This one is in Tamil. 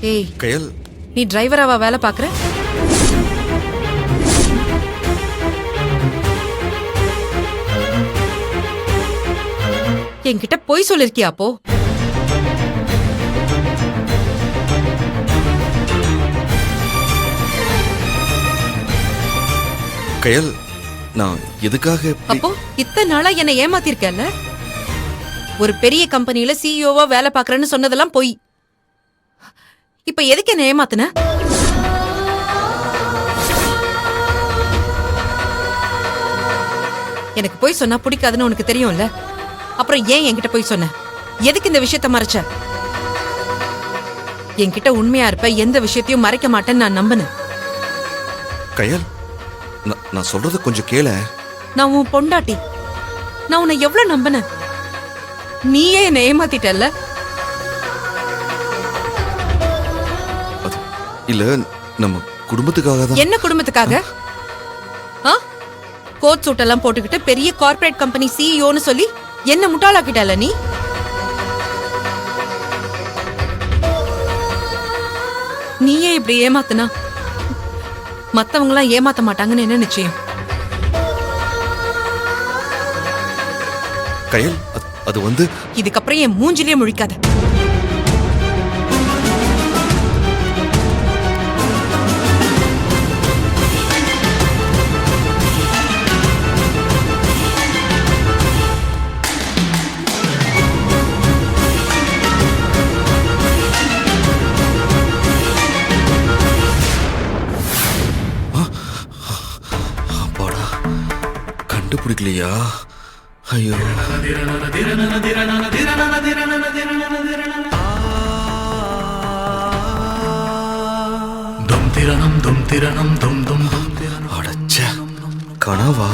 ஏய், கயல், நீ டிரைவராவா வேலை பாக்குற? என்கிட்ட பொய் சொல்லிருக்கியா அப்போ? கயல், நான் எதுக்காக அப்போ இத்தனை நாளா என்னை ஏமாத்திருக்கல? ஒரு பெரிய கம்பெனில சிஇஓவா வேலை பாக்குறேன்னு சொன்னதெல்லாம் பொய். இப்ப எதுக்கு என்ன ஏமாத்துன? எனக்கு போய் சொன்னா பிடிக்காதுன்னு உனக்கு தெரியும்ல. அப்புறம் ஏன் என்கிட்ட போய் சொன்ன? எதுக்கு இந்த விஷயத்த மறைச்ச? என்கிட்ட உண்மையா இருப்ப, எந்த விஷயத்தையும் மறைக்க மாட்டேன்னு நான் நம்பினேன். கயல், நான் சொல்றத கொஞ்சம் கேள. நான் உன் பொண்டாட்டி. நான் உன்னை எவ்வளவு நம்பினேன். நீயே என்னை ஏமாத்திட்டல்ல. இல்ல, நம்ம குடும்பத்துக்காக தான். என்ன குடும்பத்துக்காக? கோட் சூட் எல்லாம் போட்டுக்கிட்டு பெரிய கார்ப்பரேட் கம்பெனி சிஇஓன்னு சொல்லி என்ன முட்டாளாக்கிட்டல நீ? நீயே இப்படி ஏமாத்துனா மத்தவங்க எல்லாம் ஏமாத்த மாட்டாங்கன்னு என்ன நிச்சயம்? கயல், அது வந்து இதுக்கப்புறம் என் மூஞ்சிலே முழிக்காத. அப்பாடா, கண்டுபிடிக்கலையா? ஐயோ. அடச்சே, கனவா?